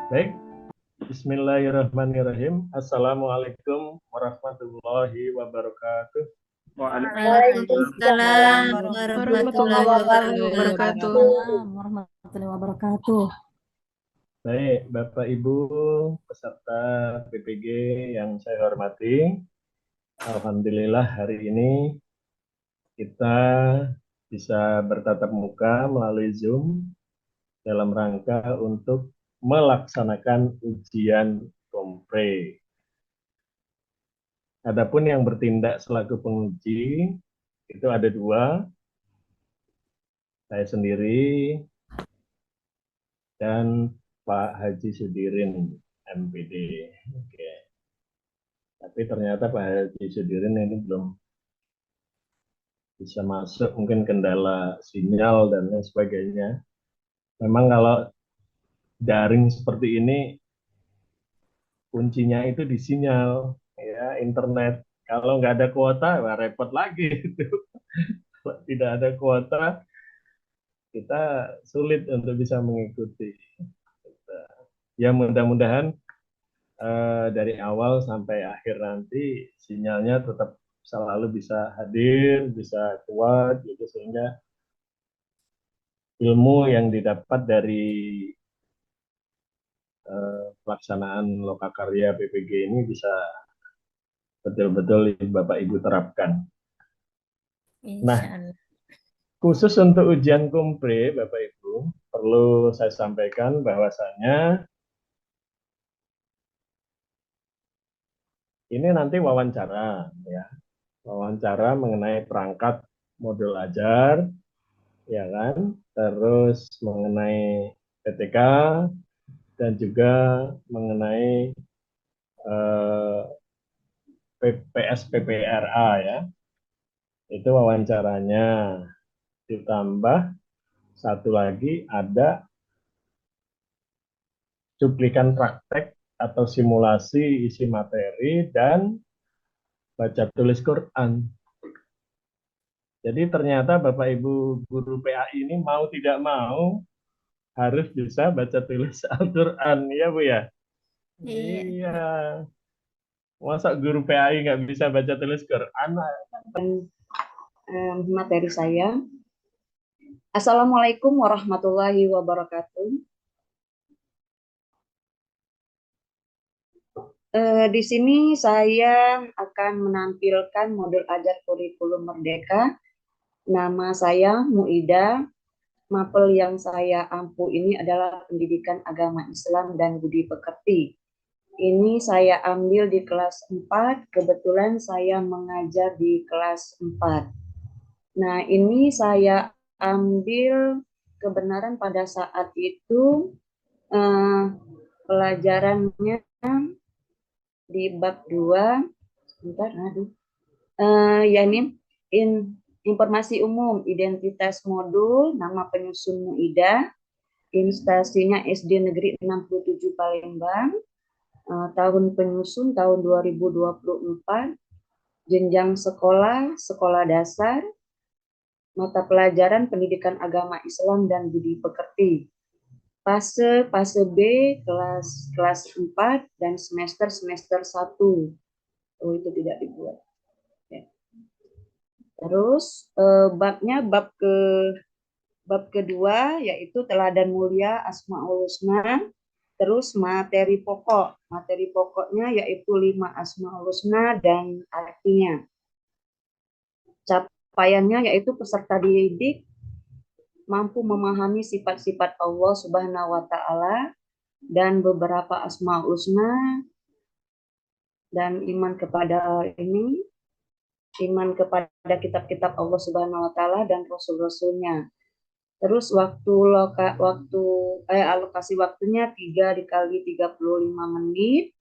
Baik, Bismillahirrahmanirrahim. Assalamualaikum warahmatullahi wabarakatuh. Waalaikumsalam Warahmatullahi warahmatullahi wabarakatuh. wabarakatuh. Waalaikumsalam warahmatullahi wabarakatuh. Baik, Bapak Ibu peserta PPG yang saya hormati, Alhamdulillah hari ini kita bisa bertatap muka melalui Zoom dalam rangka untuk melaksanakan ujian kompre. Adapun yang bertindak selaku penguji itu ada dua, saya sendiri dan Pak Haji Sudirin MPD. Oke. Tapi ternyata Pak Haji Sudirin ini belum bisa masuk, mungkin kendala sinyal dan lain sebagainya. Memang kalau daring seperti ini kuncinya itu di sinyal, ya internet. Kalau nggak ada kuota, wah repot lagi. Kalau tidak ada kuota, kita sulit untuk bisa mengikuti. Ya mudah-mudahan dari awal sampai akhir nanti sinyalnya tetap selalu bisa hadir, bisa kuat, gitu sehingga ilmu yang didapat dari pelaksanaan lokakarya PPG ini bisa betul-betul Bapak Ibu terapkan. Nah, Insya Allah. khusus untuk ujian kompre, Bapak Ibu, perlu saya sampaikan bahwasanya ini nanti wawancara, ya, wawancara mengenai perangkat modul ajar, ya kan, terus mengenai PTK dan juga mengenai eh, PSPPRA, ya, itu wawancaranya. Ditambah satu lagi ada cuplikan praktek atau simulasi isi materi dan baca tulis Quran. Jadi ternyata Bapak Ibu guru PAI ini mau tidak mau harus bisa baca tulis Al-Quran, ya Bu ya? Iya. Iya. Masa guru PAI nggak bisa baca tulis Quran? Materi saya. Assalamualaikum warahmatullahi wabarakatuh. Di sini saya akan menampilkan modul ajar kurikulum Merdeka. Nama saya Muida. Mapel yang saya ampu ini adalah Pendidikan Agama Islam dan Budi Pekerti. Ini saya ambil di kelas 4. Kebetulan saya mengajar di kelas 4. Nah, ini saya ambil kebenaran pada saat itu pelajarannya di bab 2. Sebentar, aduh. Ya ini informasi umum, identitas modul, nama penyusun Muida, instansinya SD Negeri 67 Palembang, tahun penyusun tahun 2024, jenjang sekolah, sekolah dasar, mata pelajaran pendidikan agama Islam dan budi pekerti. Fase B kelas 4 dan semester 1. Oh, itu tidak dibuat. Ya. Terus babnya bab kedua yaitu teladan mulia Asmaul Husna. Terus materi pokok. Materi pokoknya yaitu 5 Asmaul Husna dan artinya. Capaiannya yaitu peserta didik mampu memahami sifat-sifat Allah Subhanahu wa taala dan beberapa asmaul husna dan iman kepada kitab-kitab Allah Subhanahu wa taala dan rasul-rasulnya. Terus alokasi waktunya 3 dikali 35 menit.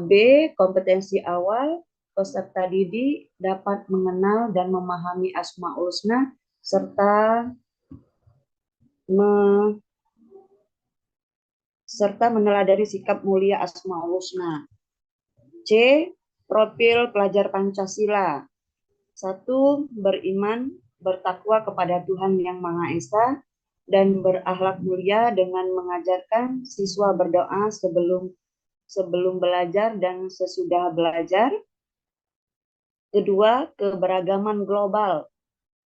B, kompetensi awal, peserta didik dapat mengenal dan memahami asmaul husna serta meneladani sikap mulia Asmaul Husna. C. Profil pelajar Pancasila. 1. Beriman, bertakwa kepada Tuhan Yang Maha Esa. dan berakhlak mulia dengan mengajarkan siswa berdoa sebelum belajar dan sesudah belajar. Kedua, keberagaman global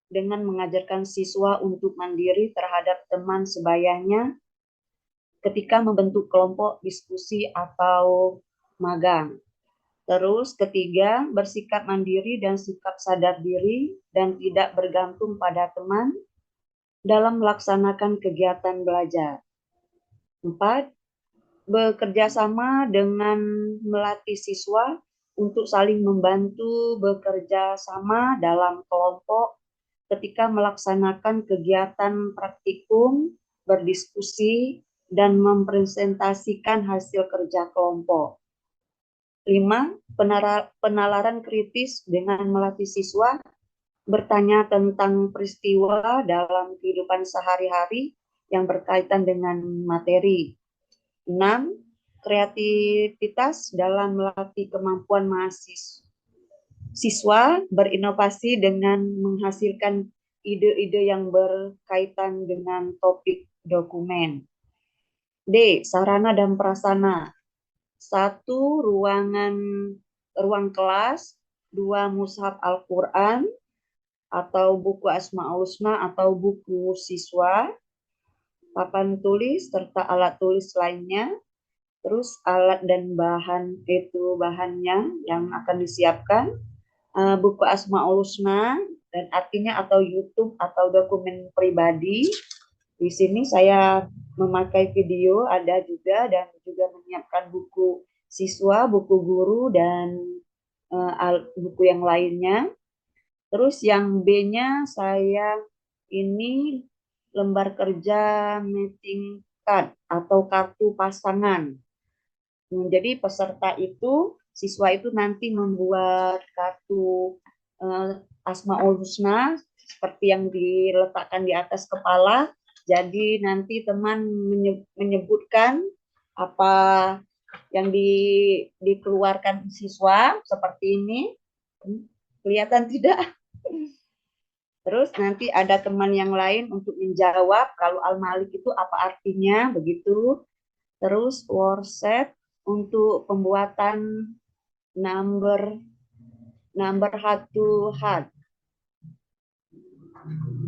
dengan mengajarkan siswa untuk mandiri terhadap teman sebayanya ketika membentuk kelompok diskusi atau magang. Terus ketiga, bersikap mandiri dan sikap sadar diri dan tidak bergantung pada teman dalam melaksanakan kegiatan belajar. 4. Bekerja sama dengan melatih siswa untuk saling membantu bekerja sama dalam kelompok ketika melaksanakan kegiatan praktikum, berdiskusi, dan mempresentasikan hasil kerja kelompok. 5. Penalaran kritis dengan melatih siswa bertanya tentang peristiwa dalam kehidupan sehari-hari yang berkaitan dengan materi. 6. Kreativitas dalam melatih kemampuan siswa berinovasi dengan menghasilkan ide-ide yang berkaitan dengan topik dokumen. D. Sarana dan prasarana. 1. Ruang kelas. 2. Mushaf Al-Quran atau buku Asmaul Husna atau buku siswa, papan tulis serta alat tulis lainnya. Terus alat dan bahan itu bahannya yang akan disiapkan, buku Asmaul Husna dan artinya atau YouTube atau dokumen pribadi. Di sini saya memakai video ada juga dan juga menyiapkan buku siswa, buku guru dan buku yang lainnya. Terus yang B-nya saya ini lembar kerja meeting card atau kartu pasangan. Jadi peserta itu, siswa itu nanti membuat kartu Asmaul Husna seperti yang diletakkan di atas kepala. Jadi nanti teman menyebutkan apa yang dikeluarkan siswa seperti ini. Kelihatan tidak? Terus nanti ada teman yang lain untuk menjawab kalau Al-Malik itu apa artinya, begitu. Terus worksheet untuk pembuatan number satu hat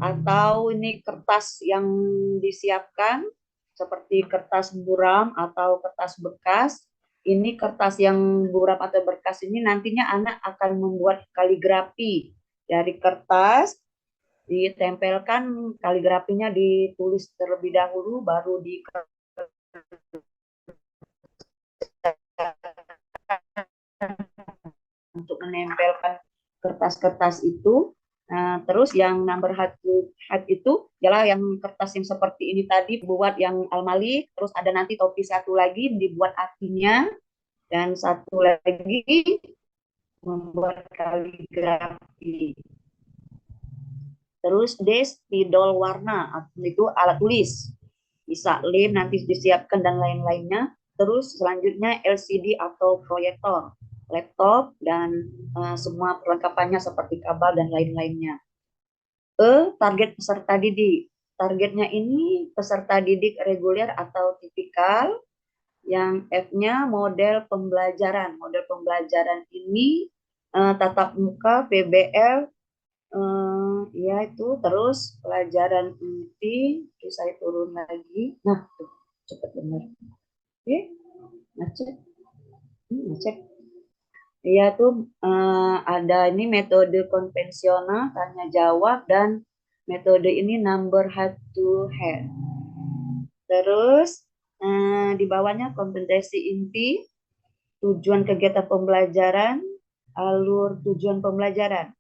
atau ini kertas yang disiapkan seperti kertas buram atau kertas bekas. Ini kertas yang buram atau bekas ini nantinya anak akan membuat kaligrafi dari kertas, ditempelkan kaligrafinya, ditulis terlebih dahulu baru untuk menempelkan kertas-kertas itu. Nah, terus yang number hat itu ialah yang kertas yang seperti ini tadi buat yang Al-Malik, terus ada nanti topi satu lagi dibuat artinya dan satu lagi membuat kaligrafi. Terus D, spidol warna, itu alat tulis. Bisa lem nanti disiapkan dan lain-lainnya. Terus selanjutnya LCD atau proyektor, laptop, dan semua perlengkapannya seperti kabel dan lain-lainnya. E, target peserta didik. Targetnya ini peserta didik reguler atau tipikal. Yang F-nya model pembelajaran. Model pembelajaran ini tatap muka, PBL, ya itu. Terus pelajaran inti. Oke, saya turun lagi. Nah, tuh, cepat benar. Oke, macet. Macet. Ya tuh ada ini metode konvensional tanya jawab dan metode ini number head to head. Terus di bawahnya kompetensi inti, tujuan kegiatan pembelajaran, alur tujuan pembelajaran.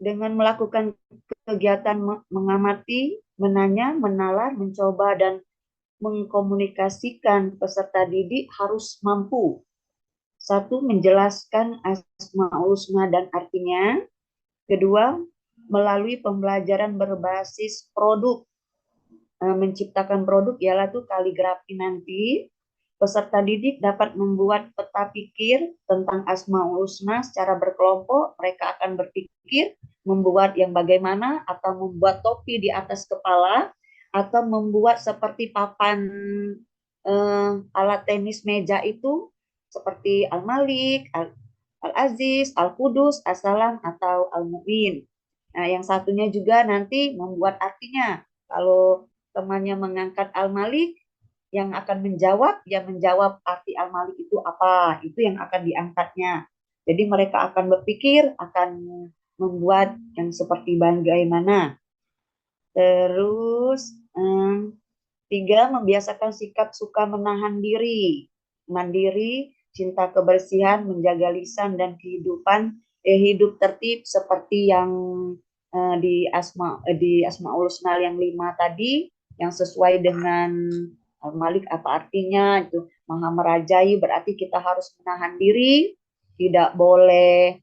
Dengan melakukan kegiatan mengamati, menanya, menalar, mencoba, dan mengkomunikasikan, peserta didik harus mampu. 1. Menjelaskan Asmaul Husna dan artinya. 2. Melalui pembelajaran berbasis produk. Menciptakan produk ialah tuh kaligrafi nanti. Peserta didik dapat membuat peta pikir tentang Asmaul Husna secara berkelompok. Mereka akan berpikir membuat yang bagaimana atau membuat topi di atas kepala atau membuat seperti papan alat tenis meja itu seperti Al-Malik, Al-Aziz, Al-Qudus, As-Salam, atau Al-Mu'min. Nah, yang satunya juga nanti membuat artinya. Kalau temannya mengangkat Al-Malik, yang akan menjawab, ya menjawab arti Al-Malik itu apa, itu yang akan diangkatnya. Jadi mereka akan berpikir, akan membuat yang seperti bagaimana. Terus, tiga, membiasakan sikap suka menahan diri, mandiri, cinta kebersihan, menjaga lisan dan kehidupan, hidup tertib seperti yang di Asmaul Husna yang 5 tadi, yang sesuai dengan Al-Malik apa artinya itu maha merajai, berarti kita harus menahan diri, tidak boleh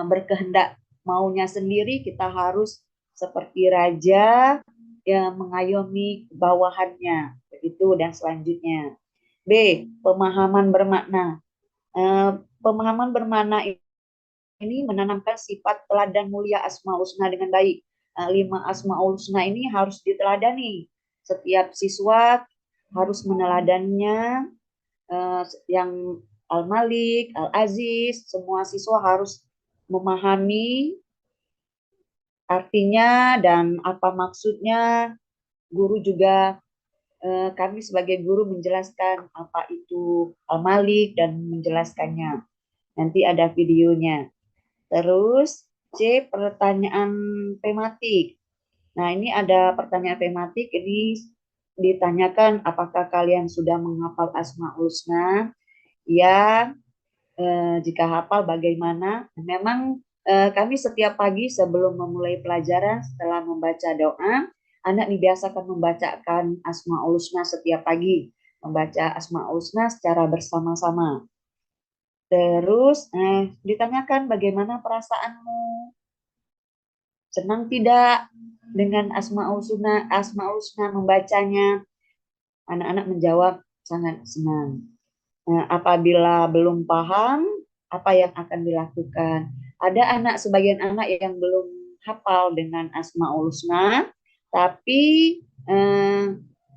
berkehendak maunya sendiri, kita harus seperti raja yang mengayomi bawahannya, begitu. Dan selanjutnya B, pemahaman bermakna. Pemahaman bermakna ini menanamkan sifat teladan mulia Asmaul Husna dengan baik. 5 Asmaul Husna ini harus diteladani. Setiap siswa harus meneladannya, yang Al-Malik, Al-Aziz, semua siswa harus memahami artinya dan apa maksudnya. Guru juga, kami sebagai guru menjelaskan apa itu Al-Malik dan menjelaskannya. Nanti ada videonya. Terus C, pertanyaan tematik. Nah, ini ada pertanyaan tematik. Ini ditanyakan apakah kalian sudah menghafal Asmaul Husna? Ya, jika hafal bagaimana? Memang kami setiap pagi sebelum memulai pelajaran setelah membaca doa, anak dibiasakan membacakan Asmaul Husna setiap pagi, membaca Asmaul Husna secara bersama-sama. Terus ditanyakan bagaimana perasaanmu? Senang tidak dengan Asmaul Husna membacanya? Anak-anak menjawab sangat senang. Apabila belum paham, apa yang akan dilakukan? Ada sebagian anak yang belum hafal dengan Asmaul Husna, tapi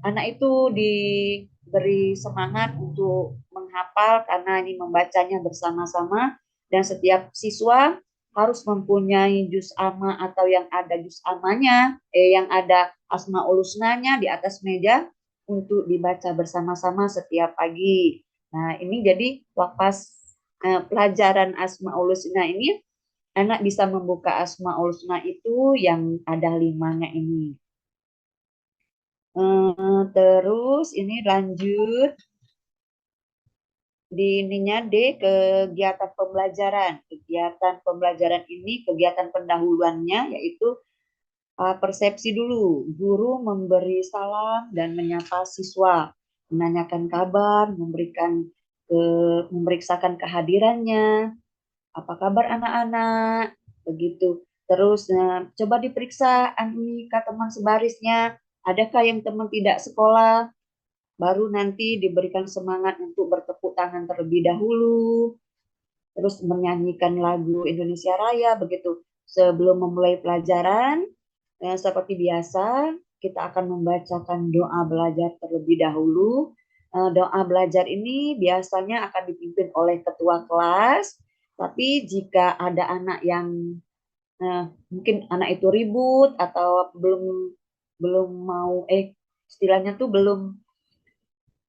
anak itu diberi semangat untuk menghafal karena ini membacanya bersama-sama, dan setiap siswa harus mempunyai juz amma atau yang ada juz amanya, yang ada Asmaul Husnanya di atas meja untuk dibaca bersama-sama setiap pagi. Nah, ini jadi pas pelajaran Asmaul Husna ini, anak bisa membuka Asmaul Husna itu yang ada 5-nya ini. Terus ini lanjut di ininya D, kegiatan pembelajaran. Kegiatan pembelajaran ini, kegiatan pendahuluannya yaitu persepsi dulu. Guru memberi salam dan menyapa siswa, menanyakan kabar, memeriksakan kehadirannya, apa kabar anak-anak, begitu. Terus coba diperiksa Anika teman sebarisnya, adakah yang teman tidak sekolah, baru nanti diberikan semangat untuk bertepuk tangan terlebih dahulu, terus menyanyikan lagu Indonesia Raya, begitu. Sebelum memulai pelajaran, seperti biasa, kita akan membacakan doa belajar terlebih dahulu. Doa belajar ini biasanya akan dipimpin oleh ketua kelas, tapi jika ada anak yang mungkin anak itu ribut atau belum mau istilahnya tuh belum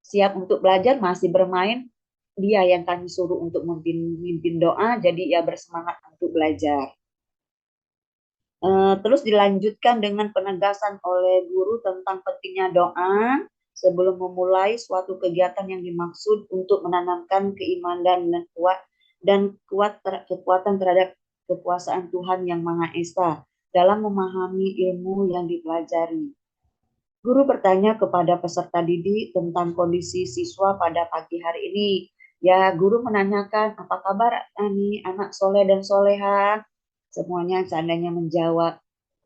siap untuk belajar, masih bermain, dia yang kami suruh untuk memimpin doa, jadi ia bersemangat untuk belajar. Terus dilanjutkan dengan penegasan oleh guru tentang pentingnya doa sebelum memulai suatu kegiatan yang dimaksud untuk menanamkan keimanan dan kekuatan terhadap kekuasaan Tuhan Yang Maha Esa dalam memahami ilmu yang dipelajari. Guru bertanya kepada peserta didik tentang kondisi siswa pada pagi hari ini. Ya, guru menanyakan apa kabar anak soleh dan soleha. Semuanya seandainya menjawab,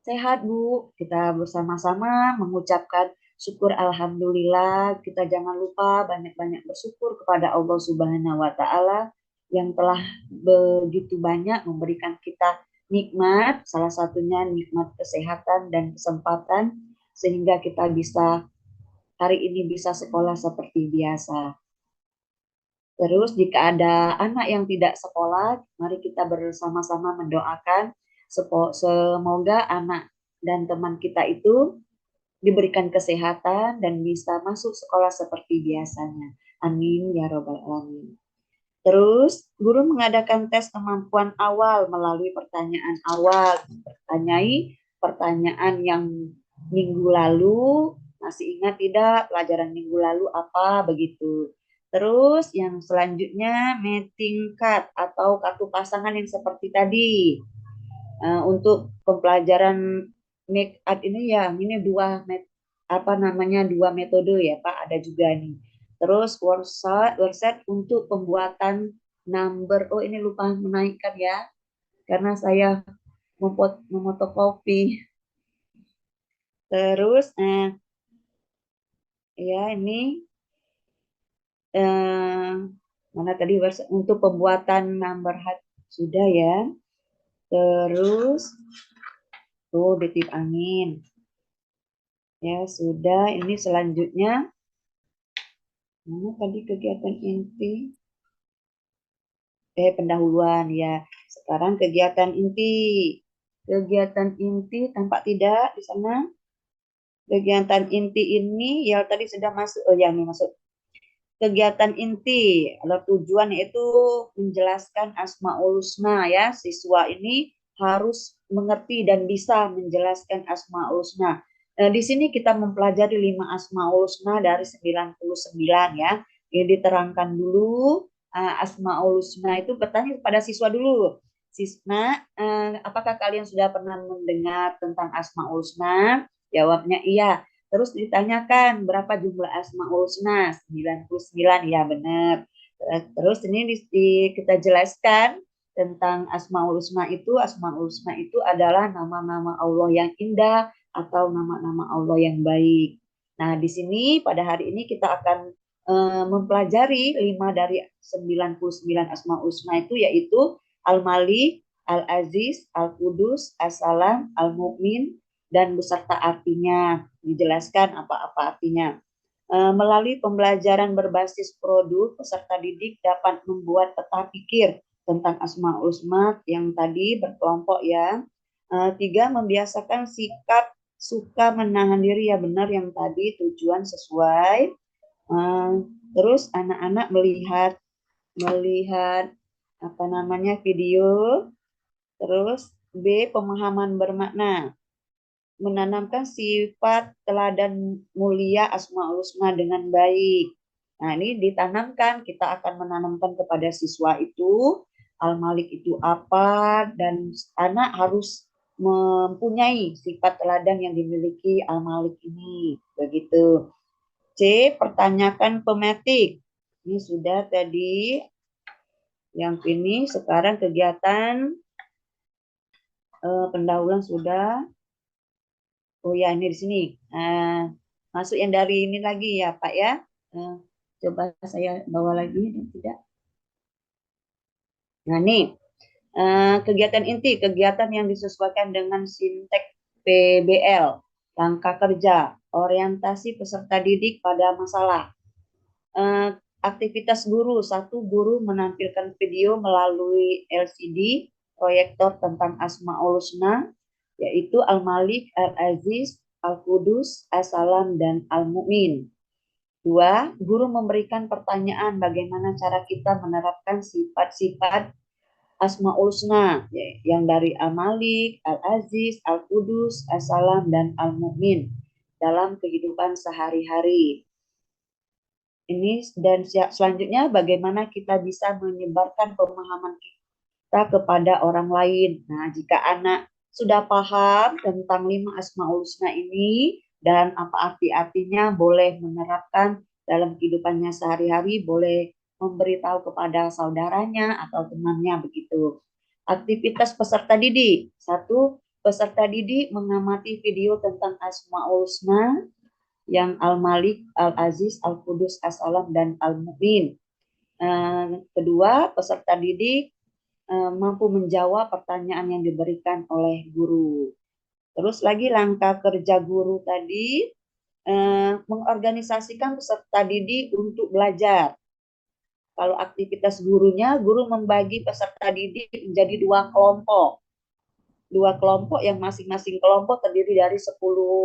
sehat Bu. Kita bersama-sama mengucapkan syukur alhamdulillah. Kita jangan lupa banyak-banyak bersyukur kepada Allah Subhanahu wa taala yang telah begitu banyak memberikan kita nikmat, salah satunya nikmat kesehatan dan kesempatan sehingga kita bisa hari ini bisa sekolah seperti biasa. Terus jika ada anak yang tidak sekolah, mari kita bersama-sama mendoakan semoga anak dan teman kita itu diberikan kesehatan dan bisa masuk sekolah seperti biasanya. Amin ya robbal alamin. Terus guru mengadakan tes kemampuan awal melalui pertanyaan awal. Tanyai pertanyaan yang minggu lalu, masih ingat tidak pelajaran minggu lalu apa begitu. Terus yang selanjutnya meeting card atau kartu pasangan yang seperti tadi. Untuk pembelajaran make up ini ya, ini dua metode ya Pak, ada juga nih. Terus workshop untuk pembuatan number. Oh ini lupa menaikkan ya, karena saya memotokopi. Terus ya ini mana tadi workshop untuk pembuatan number hat sudah ya. Terus tuh ditip angin. Ya sudah, ini selanjutnya mana tadi kegiatan inti? Pendahuluan ya. Sekarang kegiatan inti. Kegiatan inti tampak tidak di sana? Kegiatan inti ini ya tadi sudah masuk. Oh ya, ini masuk. Kegiatan inti, kalau tujuan yaitu menjelaskan Asmaul Husna ya. Siswa ini harus mengerti dan bisa menjelaskan Asmaul Husna. Di sini kita mempelajari 5 Asmaul Husna dari 99 ya. Ini diterangkan dulu. Asmaul Husna itu bertanya kepada siswa dulu. Sisna, apakah kalian sudah pernah mendengar tentang Asmaul Husna? Jawabnya iya. Terus ditanyakan berapa jumlah Asmaul Husna? 99, ya benar. Terus ini kita jelaskan tentang Asmaul Husna itu. Asmaul Husna itu adalah nama-nama Allah yang indah atau nama-nama Allah yang baik. Nah, di sini pada hari ini kita akan mempelajari 5 dari 99 Asmaul Husna itu, yaitu Al-Malik, Al-Aziz, Al-Qudus, As-Salam, Al-Mu'min, dan beserta artinya. Dijelaskan apa-apa artinya. Melalui pembelajaran berbasis produk, peserta didik dapat membuat peta pikir tentang Asmaul Husna yang tadi berkelompok ya. 3, membiasakan sikap suka menahan diri, ya benar yang tadi, tujuan sesuai. Terus anak-anak melihat video. Terus B, pemahaman bermakna, menanamkan sifat teladan mulia Asmaul Husna dengan baik. Nah, ini ditanamkan, kita akan menanamkan kepada siswa itu Al-Malik itu apa, dan anak harus mempunyai sifat teladan yang dimiliki Al-Malik ini. Begitu. C, pertanyakan pemetik. Ini sudah tadi yang ini. Sekarang kegiatan pendahuluan sudah. Oh ya, ini di sini. Masuk yang dari ini lagi ya, Pak ya. Coba saya bawa lagi, tidak? Nah, ini kegiatan inti, kegiatan yang disesuaikan dengan sintek PBL, langkah kerja, orientasi peserta didik pada masalah. Aktivitas guru, 1, guru menampilkan video melalui LCD proyektor tentang Asmaul Husna, yaitu Al-Malik, Al-Aziz, Al-Qudus, As-Salam, dan Al-Mu'min. 2, guru memberikan pertanyaan bagaimana cara kita menerapkan sifat-sifat Asmaul Husna yang dari Al-Malik, Al-Aziz, Al-Qudus, As-Salam, dan Al-Mu'min dalam kehidupan sehari-hari. Ini dan selanjutnya bagaimana kita bisa menyebarkan pemahaman kita kepada orang lain. Nah, jika anak sudah paham tentang 5 Asmaul Husna ini dan apa arti-artinya, boleh menerapkan dalam kehidupannya sehari-hari, boleh memberitahu kepada saudaranya atau temannya begitu. Aktivitas peserta didik. 1, peserta didik mengamati video tentang Asmaul Husna yang Al-Malik, Al-Aziz, Al-Qudus, As-Salam, dan Al-Mu'min. Kedua, peserta didik mampu menjawab pertanyaan yang diberikan oleh guru. Terus lagi langkah kerja guru tadi, mengorganisasikan peserta didik untuk belajar. Kalau aktivitas gurunya, guru membagi peserta didik menjadi dua kelompok. Dua kelompok yang masing-masing kelompok terdiri dari 10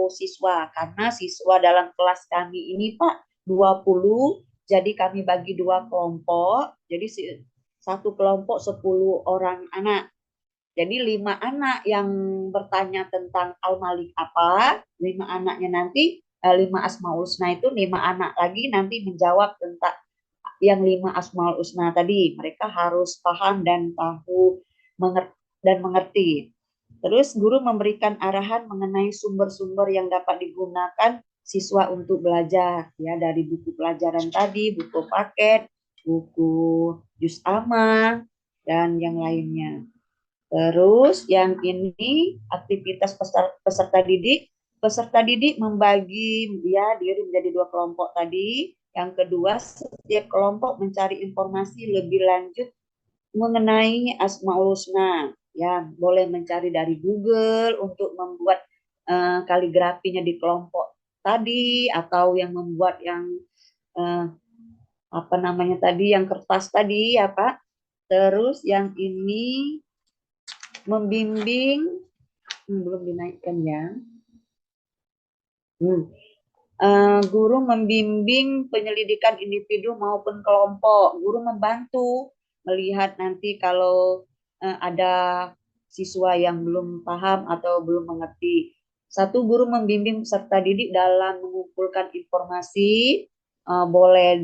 siswa. Karena siswa dalam kelas kami ini Pak 20, jadi kami bagi dua kelompok. Jadi satu kelompok 10 orang anak. Jadi 5 anak yang bertanya tentang Al-Malik apa, 5 anaknya nanti, 5 Asmaul Husna itu 5 anak lagi nanti menjawab tentang yang 5 Asmaul Husna tadi. Mereka harus paham dan tahu dan mengerti. Terus guru memberikan arahan mengenai sumber-sumber yang dapat digunakan siswa untuk belajar, ya, dari buku pelajaran tadi, buku paket, buku juz amma, dan yang lainnya. Terus yang ini aktivitas peserta didik. Peserta didik membagi ya diri menjadi dua kelompok tadi. Yang kedua, setiap kelompok mencari informasi lebih lanjut mengenai Asmaul Husna. Ya, boleh mencari dari Google untuk membuat kaligrafinya di kelompok tadi, atau yang membuat yang apa namanya tadi, yang kertas tadi ya Pak. Terus yang ini membimbing, belum dinaikkan ya. Guru membimbing penyelidikan individu maupun kelompok. Guru membantu melihat nanti kalau ada siswa yang belum paham atau belum mengerti. Satu, guru membimbing peserta didik dalam mengumpulkan informasi, boleh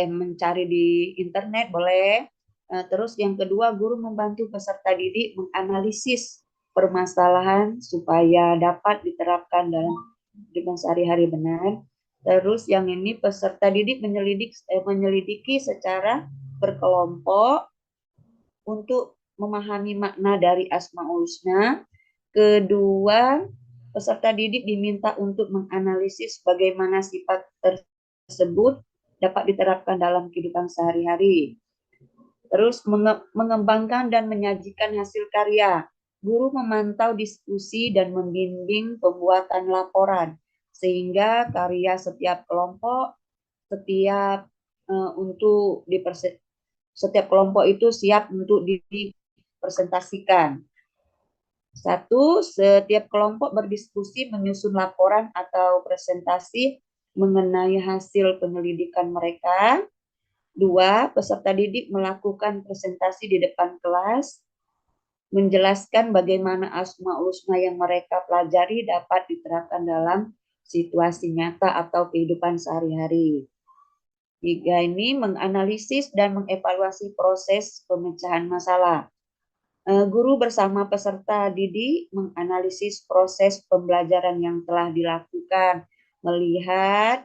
mencari di internet, boleh. Terus yang kedua, guru membantu peserta didik menganalisis permasalahan supaya dapat diterapkan dalam kehidupan sehari-hari benar. Terus yang ini peserta didik menyelidiki secara berkelompok untuk memahami makna dari Asmaul Husna. Kedua, peserta didik diminta untuk menganalisis bagaimana sifat tersebut dapat diterapkan dalam kehidupan sehari-hari. Terus mengembangkan dan menyajikan hasil karya. Guru memantau diskusi dan membimbing pembuatan laporan sehingga karya setiap kelompok setiap kelompok itu siap untuk dipresentasikan. Satu, setiap kelompok berdiskusi menyusun laporan atau presentasi mengenai hasil penyelidikan mereka. Dua, peserta didik melakukan presentasi di depan kelas, menjelaskan bagaimana Asmaul Husna yang mereka pelajari dapat diterapkan dalam situasi nyata atau kehidupan sehari-hari. Tiga, ini menganalisis dan mengevaluasi proses pemecahan masalah. Guru bersama peserta didik menganalisis proses pembelajaran yang telah dilakukan, melihat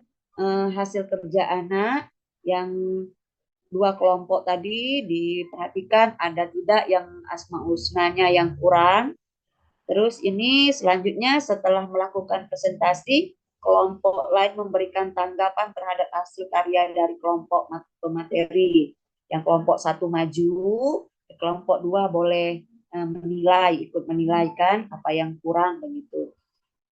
hasil kerja anak yang dua kelompok tadi, diperhatikan ada tidak yang Asmaul Husnanya yang kurang. Terus ini selanjutnya setelah melakukan presentasi, kelompok lain memberikan tanggapan terhadap hasil karya dari kelompok pemateri. Yang kelompok satu maju, kelompok dua boleh ikut menilaikan apa yang kurang begitu.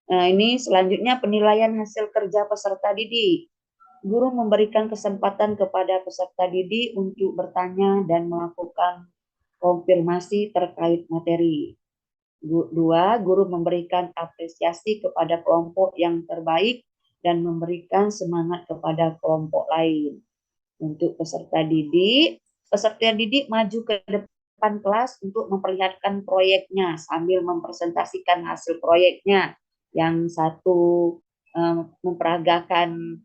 Ini selanjutnya penilaian hasil kerja peserta didik. Guru memberikan kesempatan kepada peserta didik untuk bertanya dan melakukan konfirmasi terkait materi. Dua, guru memberikan apresiasi kepada kelompok yang terbaik dan memberikan semangat kepada kelompok lain. Untuk peserta didik maju ke depan kelas untuk memperlihatkan proyeknya sambil mempresentasikan hasil proyeknya. Yang satu memperagakan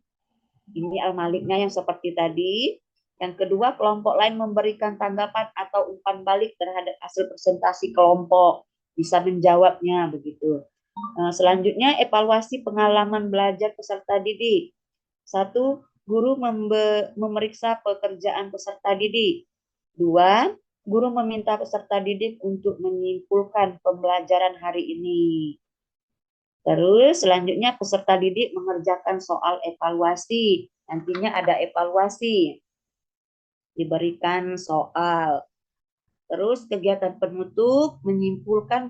ini Al-Maliknya yang seperti tadi. Yang kedua, kelompok lain memberikan tanggapan atau umpan balik terhadap hasil presentasi kelompok. Bisa menjawabnya begitu. Selanjutnya, evaluasi pengalaman belajar peserta didik. Satu, guru memeriksa pekerjaan peserta didik. Dua, guru meminta peserta didik untuk menyimpulkan pembelajaran hari ini. Terus selanjutnya peserta didik mengerjakan soal evaluasi. Nantinya ada evaluasi. Diberikan soal. Terus kegiatan penutup menyimpulkan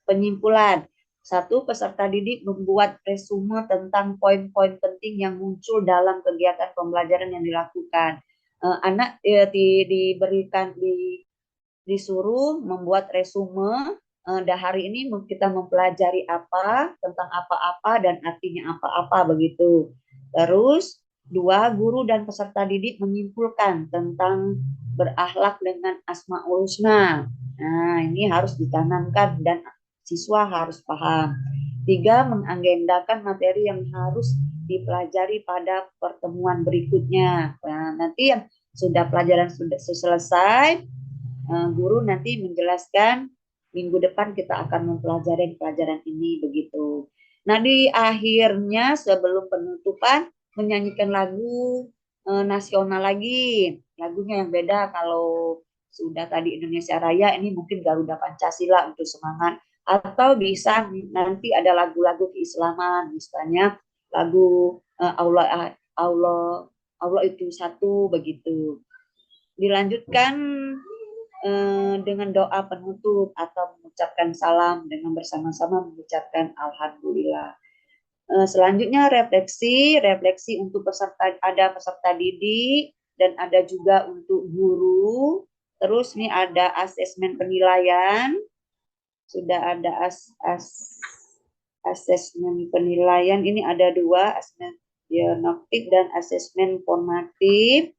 Penyimpulan. Satu, peserta didik membuat resume tentang poin-poin penting yang muncul dalam kegiatan pembelajaran yang dilakukan. Anak disuruh membuat resume. Hari ini kita mempelajari apa, tentang apa-apa, dan artinya apa-apa begitu. Terus, dua, guru dan peserta didik menyimpulkan tentang berakhlak dengan Asmaul Husna. Nah, ini harus ditanamkan dan siswa harus paham. Tiga, mengagendakan materi yang harus dipelajari pada pertemuan berikutnya. Nah, nanti yang sudah pelajaran sudah selesai, guru nanti menjelaskan minggu depan kita akan mempelajari pelajaran ini begitu. Nah, di akhirnya sebelum penutupan menyanyikan lagu nasional lagi. Lagunya yang beda, kalau sudah tadi Indonesia Raya, ini mungkin Garuda Pancasila untuk semangat. Atau bisa nanti ada lagu-lagu keislaman, misalnya lagu Allah Allah Allah itu satu begitu. Dilanjutkan dengan doa penutup atau mengucapkan salam dengan bersama-sama mengucapkan alhamdulillah. Selanjutnya refleksi untuk ada peserta didik dan ada juga untuk guru. Terus ini ada asesmen penilaian. Sudah ada asesmen penilaian. Ini ada dua, asesmen diagnostik dan asesmen formatif.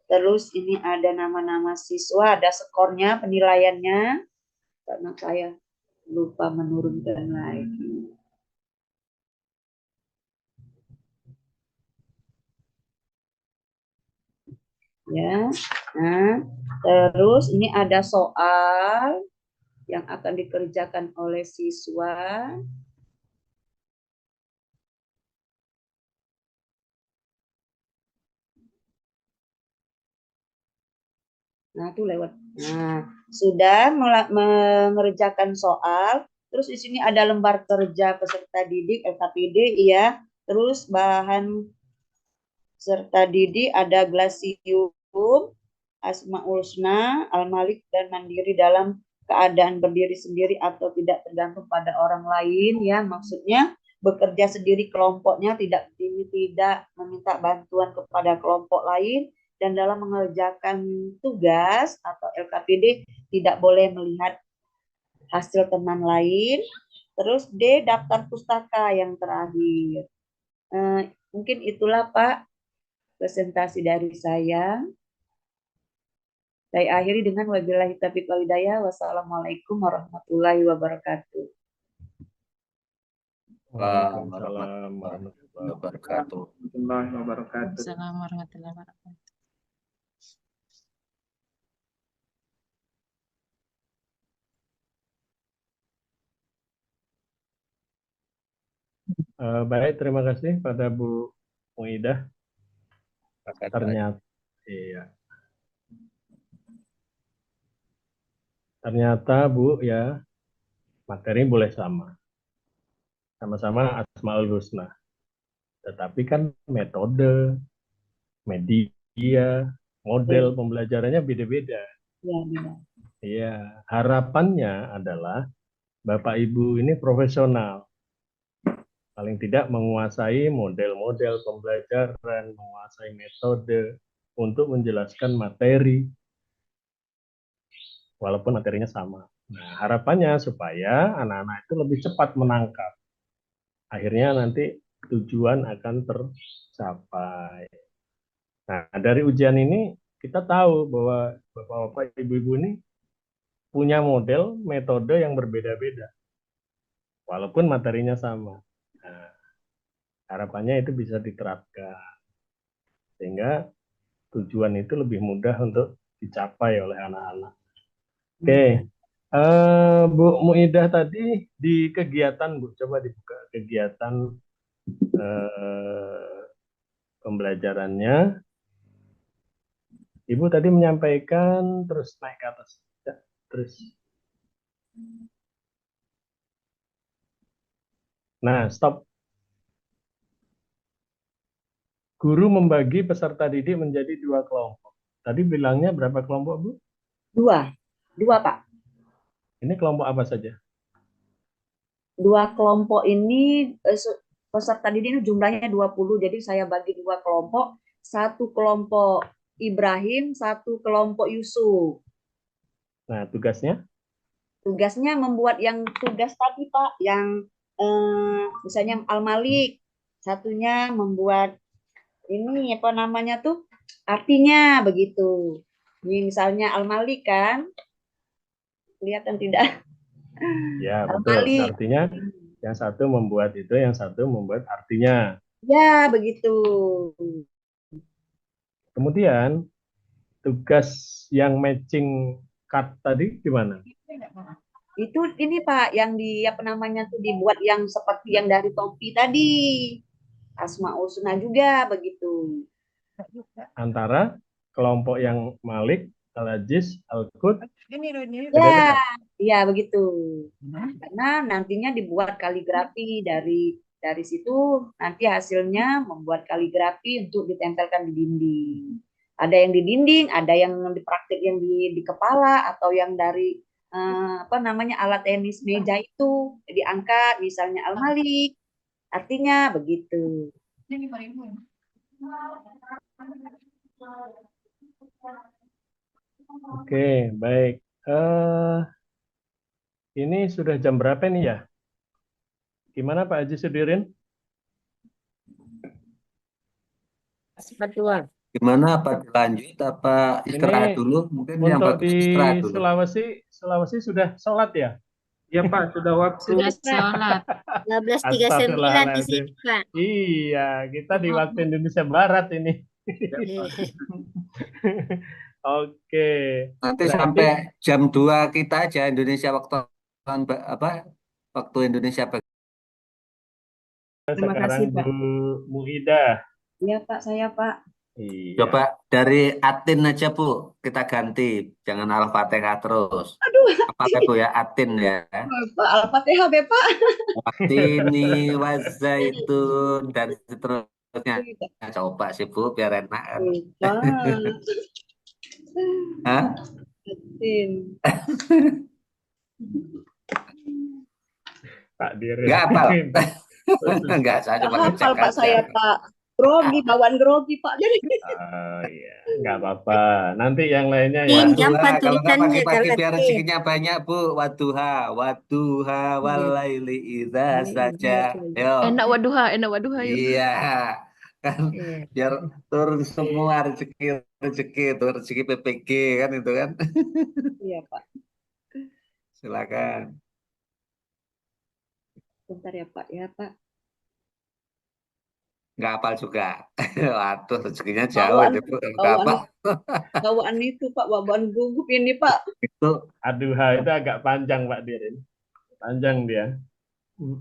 Terus ini ada nama-nama siswa, ada skornya, penilaiannya. Karena saya lupa menurunkan lagi. Ya, nah, terus ini ada soal yang akan dikerjakan oleh siswa. Nah, itu lewat. Nah, sudah mengerjakan soal. Terus di sini ada lembar kerja peserta didik LKPD, ya. Terus bahan peserta didik ada glasium, Asmaul Husna, Al-Malik, dan mandiri dalam keadaan berdiri sendiri atau tidak tergantung pada orang lain, ya. Maksudnya bekerja sendiri kelompoknya, tidak meminta bantuan kepada kelompok lain. Dan dalam mengerjakan tugas atau LKPD tidak boleh melihat hasil teman lain. Terus D, daftar pustaka yang terakhir. Mungkin itulah Pak presentasi dari saya. Saya akhiri dengan wabillahi taufiq wal hidayah. Wassalamualaikum warahmatullahi wabarakatuh. Waalaikumsalam warahmatullahi wabarakatuh. Assalamualaikum warahmatullahi wabarakatuh. Baik, terima kasih pada Bu Muidah. Ternyata, iya. Ternyata Bu ya, materi boleh sama-sama Asmaul Husna. Tetapi kan metode, media, model pembelajarannya beda-beda. Iya, harapannya adalah Bapak Ibu ini profesional. Paling tidak menguasai model-model pembelajaran, menguasai metode untuk menjelaskan materi, walaupun materinya sama. Nah, harapannya supaya anak-anak itu lebih cepat menangkap. Akhirnya nanti tujuan akan tercapai. Nah, dari ujian ini kita tahu bahwa Bapak-Bapak, Ibu-Ibu ini punya model, metode yang berbeda-beda, walaupun materinya sama. Nah, harapannya itu bisa diterapkan, sehingga tujuan itu lebih mudah untuk dicapai oleh anak-anak. Oke, Bu Muidah tadi di kegiatan, Bu, coba dibuka kegiatan pembelajarannya. Ibu tadi menyampaikan terus naik ke atas. Ya, terus. Nah, stop. Guru membagi peserta didik menjadi 2 kelompok. Tadi bilangnya berapa kelompok, Bu? Dua, Pak. Ini kelompok apa saja? Dua kelompok ini peserta didik ini jumlahnya 20, jadi saya bagi dua kelompok, satu kelompok Ibrahim, satu kelompok Yusuf. Nah, tugasnya? Tugasnya membuat yang tugas tadi Pak, yang misalnya Al-Malik, satunya membuat ini apa namanya tuh artinya begitu. Ini misalnya Al-Malik kan, kelihatan tidak? Ya, betul. Al-Malik. Artinya yang satu membuat itu, yang satu membuat artinya. Ya, begitu. Kemudian tugas yang matching card tadi gimana? Itu ini Pak yang di apa namanya tuh dibuat yang seperti yang dari topi tadi. Asmaul Husna juga begitu. Antara kelompok yang Malik, Al-Aziz, Al-Qud, Ya, ya begitu. Karena nantinya dibuat kaligrafi dari situ nanti hasilnya membuat kaligrafi untuk ditempelkan di dinding. Ada yang di dinding, ada yang dipraktik yang di kepala atau yang dari apa namanya alat tenis meja itu diangkat misalnya Al-Malik. Artinya begitu. Oke, baik. Ini sudah jam berapa nih ya? Gimana Pak Haji Sudirin? Gimana, apa lanjut apa istirahat Ini dulu? Mungkin yang untuk bagus di istirahat dulu. Sulawesi sudah sholat ya? Ya Pak, sudah waktu. Sudah sholat. 12.39 di Astagfirullahaladzim. sini, Pak. Iya, kita di waktu Indonesia Barat ini. Oke, Nanti berarti sampai jam 2 kita aja Indonesia waktu apa? Waktu Indonesia bagian. Terima sekarang kasih, Pak. Bu Muida. Iya, Pak, saya, Pak. Iya. Coba dari Atin aja Bu, kita ganti. Jangan Al-Fatihah terus. Aduh, Apa ya Bu ya? Atin ya. Pak Al-Fatihah, Be, Pak. Watini wazaitun dan seterusnya. Coba sih Bu, biar enak kan. Pak. Hah? Pak Dirin. Nggak hafal. Enggak, saya cuma Hafal, ngecek Pak, aja. saya, Pak. Grogi, bawaan grogi, Pak. Jadi Oh iya, nggak apa-apa. Nanti yang lainnya ya. Pinjam Waduha, Pak kalau nggak tulisannya pagi-pagi kalau biar Atin. rezekinya banyak Bu. Waduha, waduha, walaili idza saja. Yo, Enak waduha yuk. iya kan, biar turun semua rezeki rezeki itu rezeki PPG kan itu kan. Iya, Pak. Silakan. Bentar ya, Pak. Ya, Pak. Nggak hafal juga. Waduh, rezekinya jauh Bawaan, itu Bu. Nggak bawaan, hafal. bawaan itu, Pak. Bawaan gugup ini, Pak. Itu Aduha itu agak panjang Pak Dirin. Panjang dia.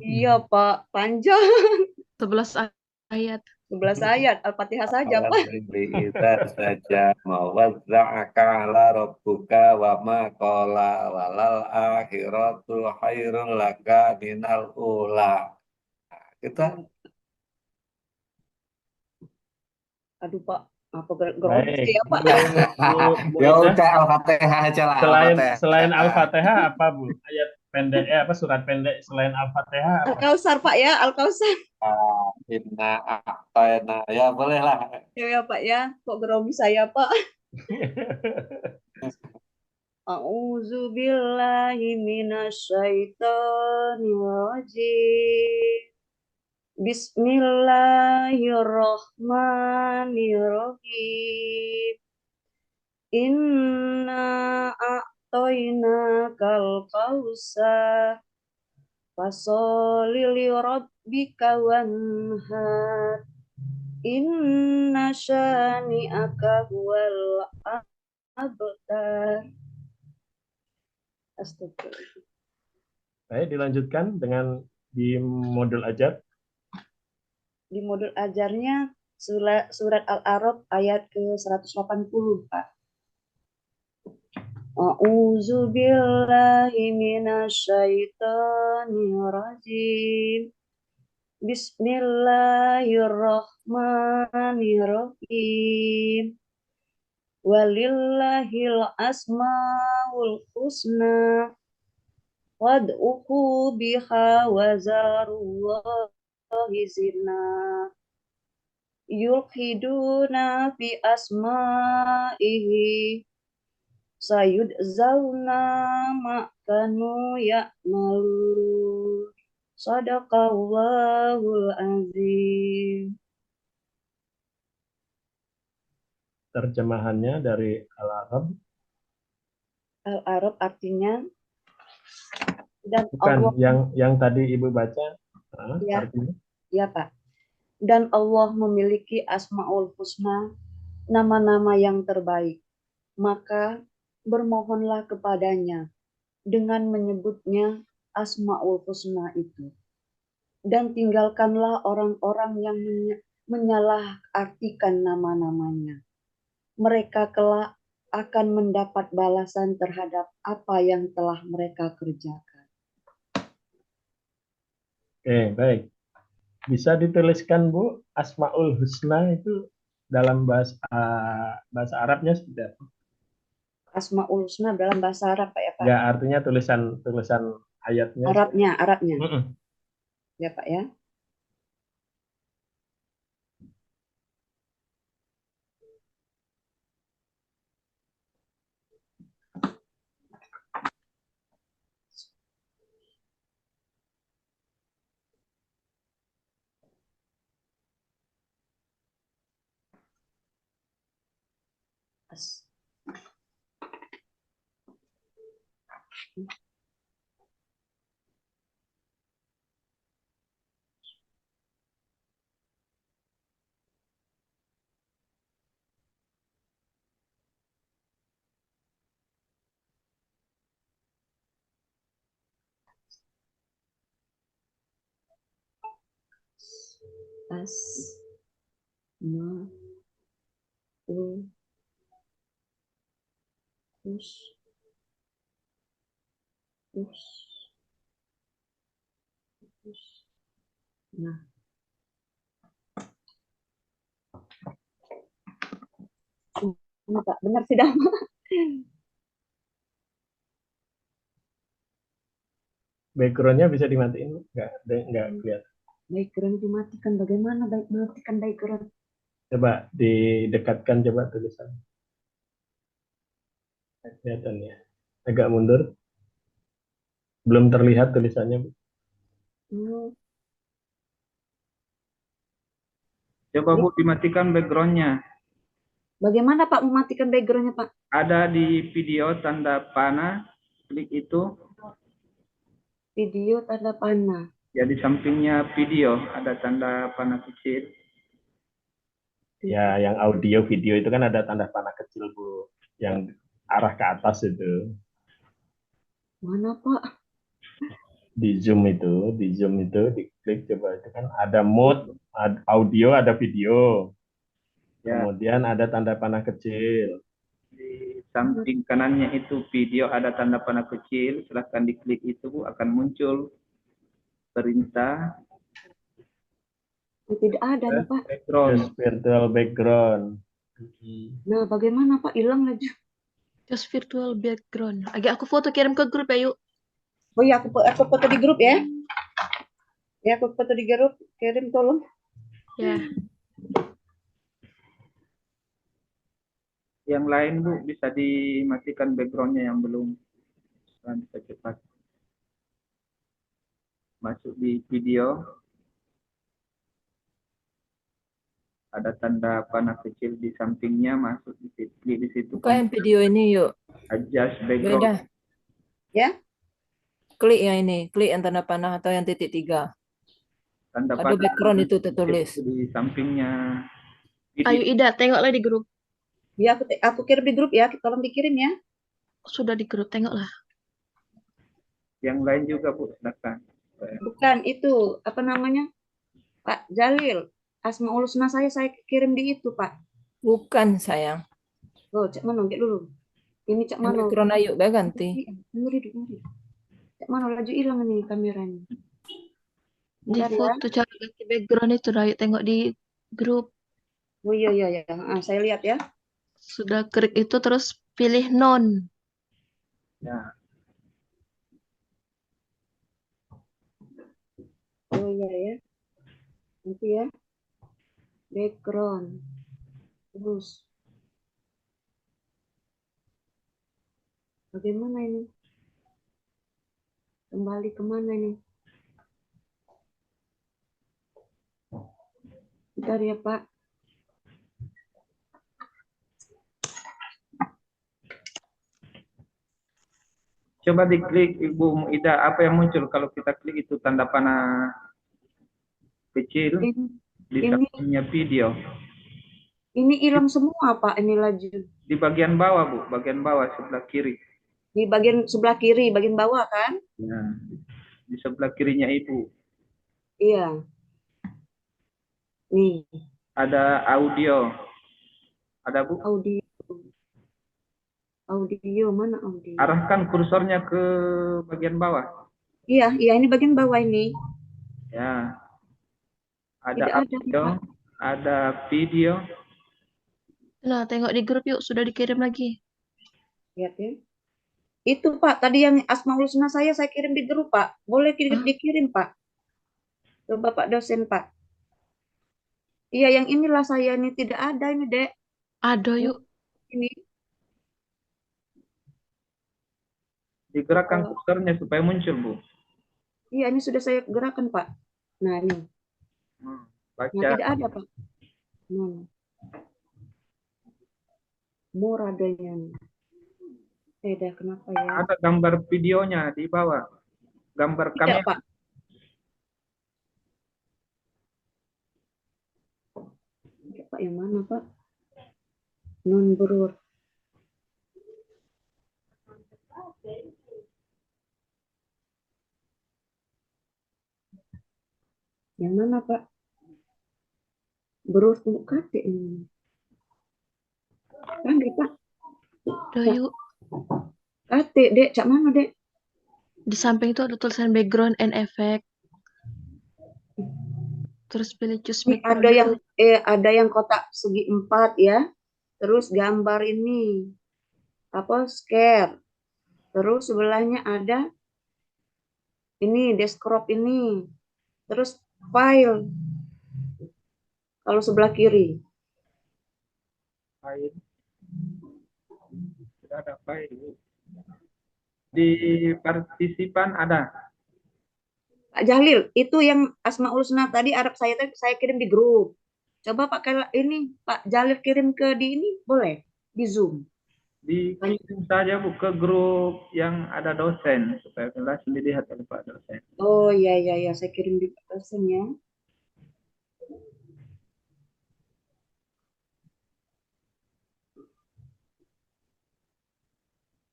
Iya, Pak. Panjang. 11 ayat. 11 ayat. Al-Fatihah saja, Pak. walaili idza saja mawazza'aka ala rabbuka wa ma qala walal akhiratu khairul laka minal ula. Kita Aduh, Pak. Apa grogi Baik, ya, Pak? Bu ya Ida. udah Al-Fatihah aja lah. Selain Al-Fatihah apa Bu? Ayat pendek apa surat pendek selain Al-Fatihah apa? Al-Kausar, Pak ya. Al-Kausar. Inna a'tayna. Ya boleh lah. Ya, Pak ya. Kok grogi saya, Pak? A'udzu billahi minasyaitonir rajim. Bismillahirrahmanirrahim. Inna a'toina kal kausar. Fasholli li rabbika wanhar. Inna syani'aka huwal abtar. Astagfirullah. Baik, dilanjutkan dengan di modul ajar. Di modul ajarnya surat Al-A'raf ayat ke-180, Pak. A'udzu billahi minasyaitonir rajim. Bismillahirrahmanirrahim. Walillahil asmaul husna wad'uhu biha wazarullahi zina yulhiduna fi asma'ihi sayudzawna ma kanu ya'malun. Sadaqallahul azim. Terjemahannya dari Al-Arab. Al-Arab artinya dan Bukan Allah yang tadi Ibu baca. ya, Artinya. ya Pak. Dan Allah memiliki Asmaul Husna, nama-nama yang terbaik. Maka bermohonlah kepadanya dengan menyebutnya Asmaul Husna itu. Dan tinggalkanlah orang-orang yang menyalahartikan nama-namanya. Mereka kelak akan mendapat balasan terhadap apa yang telah mereka kerjakan. Oke, baik. Bisa dituliskan Bu, Asmaul Husna itu dalam bahasa Arabnya sudah. Asmaul Husna dalam bahasa Arab Pak ya Pak? Ya, artinya tulisan ayatnya. Arabnya. Ya Pak ya. Nah. Pak, benar tidak? Backgroundnya bisa dimatiin? Nggak kelihatan. Background dimatikan. Bagaimana matikan background? Coba didekatkan coba tulisan. Kelihatan ya. Agak mundur. Belum terlihat tulisannya. Coba Bu dimatikan backgroundnya. Bagaimana Pak mematikan backgroundnya Pak? Ada di video tanda panah, klik itu. Video tanda panah. Ya di sampingnya video ada tanda panah kecil. Ya, yang audio video itu kan ada tanda panah kecil Bu, yang arah ke atas itu. Mana Pak? Di zoom itu diklik coba itu kan ada mode, audio, ada video. Ya. Kemudian ada tanda panah kecil. Di samping kanannya itu video ada tanda panah kecil, silahkan diklik itu Bu, akan muncul perintah. Tidak ada nih Pak. Background. Just virtual background. Nah, bagaimana Pak? Hilang aja. Just virtual background. Agak aku foto kirim ke grup ya yuk. Oh iya, aku foto di grup ya. Ya, aku foto di grup. Kirim tolong. Ya. Yang lain Bu bisa dimatikan backgroundnya yang belum. Bisa cepat. Masuk di video. Ada tanda panah kecil di sampingnya, masuk klik di situ. Buka yang video ini yuk. Adjust background. Beda. Ya. Klik yang ini, klik yang tanda panah atau yang titik 3. Tanda Ada panah background itu tertulis. di sampingnya. Ayo Ida, tengoklah di grup. Ya, aku kirim di grup ya. Tolong dikirim ya. Sudah di grup, tengoklah. Yang lain juga Bu, silakan. Bukan itu, apa namanya? Pak Jalil. Asmaul Husna saya kirim di itu, Pak. Bukan, sayang. Oh, Cak Mano, lihat dulu. Ini Cak Mano. Background ayo, ganti. Ngeri. Cak Mano, laju hilang ini kameranya. Di Bentar ya. foto cara ganti background itu, ayo tengok di grup. Oh iya. Saya lihat ya. Sudah klik itu terus pilih non. Ya. Oh iya ya, nanti ya. Background. Terus, bagaimana ini? Kembali kemana ini? Bentar ya, Pak. Coba diklik Ibu Ida, apa yang muncul kalau kita klik itu tanda panah kecil Ini, di ini, sampingnya video. ini hilang semua, Pak. Ini laju. Di bagian bawah, Bu, bagian bawah sebelah kiri. Di bagian sebelah kiri, bagian bawah kan? Nah, di sebelah kirinya Ibu. Iya. Nih, Ada audio. Ada, Bu? audio. Audio, mana audio? Arahkan kursornya ke bagian bawah. Iya, iya, ini bagian bawah ini. Ya. Ada Tidak ada, audio, Pak. ada video. Nah, tengok di grup yuk, sudah dikirim lagi. Lihat ya. Itu, Pak, tadi yang Asmaul Husna saya kirim di grup, Pak. Boleh Hah? dikirim, Pak. Ke Bapak dosen, Pak. Iya, yang inilah saya ini tidak ada ini, Dek. Ada yuk. Ini. Digerakkan kursornya supaya muncul, Bu. Iya, ini sudah saya gerakan, Pak. Nah, ini. Nah, Baca. tidak ada, Pak. Nah. Moradanya. Beda, kenapa ya? Ada gambar videonya di bawah. Gambar Tidak, kamera. Pak. Tidak, Pak, yang mana, Pak? Non berur. Yang mana, Pak? Berur kate ini. Kan, Pak? Udah yuk. Kate, Dek. Cak mana, Dek? Di samping itu ada tulisan background and effect. Terus pilih choose Ini background. ada yang kotak segi 4 ya. Terus gambar ini. Apa? Share. Terus sebelahnya ada ini desktop ini. Terus file. Kalau sebelah kiri. File. Sudah ada file. Di partisipan ada. Pak Jahlil, itu yang Asmaul Husna tadi Arab saya kirim di grup. Coba ini Pak Jahlil kirim ke di ini boleh di Zoom. Dikirim saja, Bu, ke grup yang ada dosen supaya langsung dilihat oleh Pak dosen. Oh iya iya ya, saya kirim di dosen ya.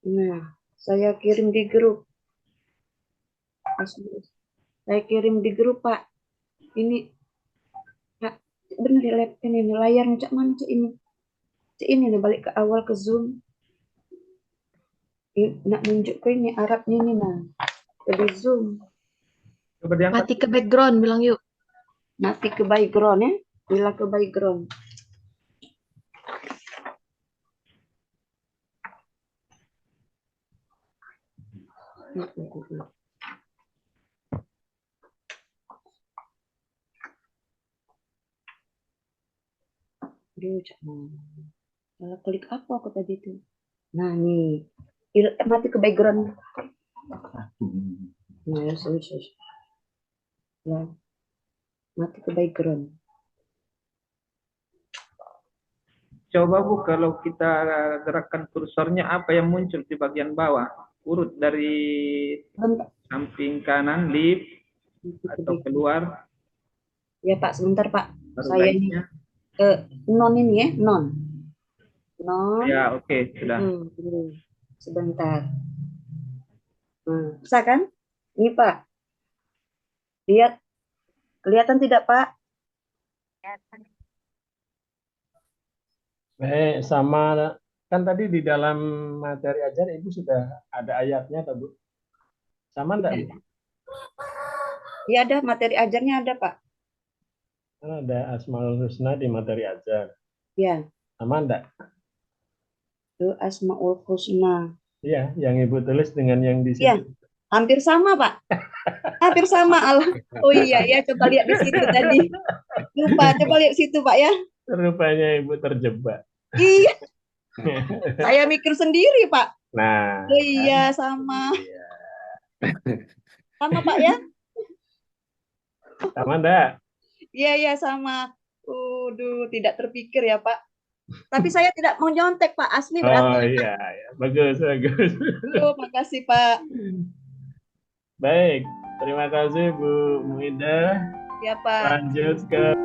Nah, saya kirim di grup. Saya kirim di grup, Pak. Ini Pak, bener ya ini layarnya cak mana cak ini? Cak ini nih balik ke awal ke Zoom. Nak nunjuk ke ini Arabnya ini nah. Ke di Zoom. Coba diangkat. Mati ke background, bilang yuk. Mati ke background ya. Bila ke background. Aduh, cak mana? Salah klik apa aku tadi itu? Nah nih, mati ke background. Nah, ya, mati ke background. Coba, Bu, kalau kita gerakkan kursornya apa yang muncul di bagian bawah? Urut dari samping kanan, lift, atau keluar. Ya Pak, sebentar Pak. Baru Saya ini lainnya. non ini ya, non. Non. Ya, oke, sudah. Sebentar. Nah, bisa kan? Ini Pak. Lihat. Kelihatan tidak Pak? Sama kan tadi di dalam materi ajar Ibu sudah ada ayatnya, Bu? Sama enggak, Bu? Iya ada, materi ajarnya ada Pak. Kan ada Asmaul Husna di materi ajar. Ya. Sama enggak? Itu Asmaul Husna. Iya, yang Ibu tulis dengan yang di sini. Iya. Hampir sama, Pak. Hampir sama. Allah. Oh iya ya, coba lihat di situ tadi. Lupa, coba lihat situ, Pak ya. Rupanya Ibu terjebak. Iya, saya mikir sendiri, Pak. Nah, Oh iya, sama. iya. Sama, Pak ya. Sama enggak? Iya, iya, sama. Tidak terpikir ya, Pak. Tapi saya tidak mau nyontek, Pak. Asli Oh berarti. iya, iya. Bagus, bagus. Makasih, Pak. Baik, terima kasih Bu Muida. Ya, Pak. Lanjut ke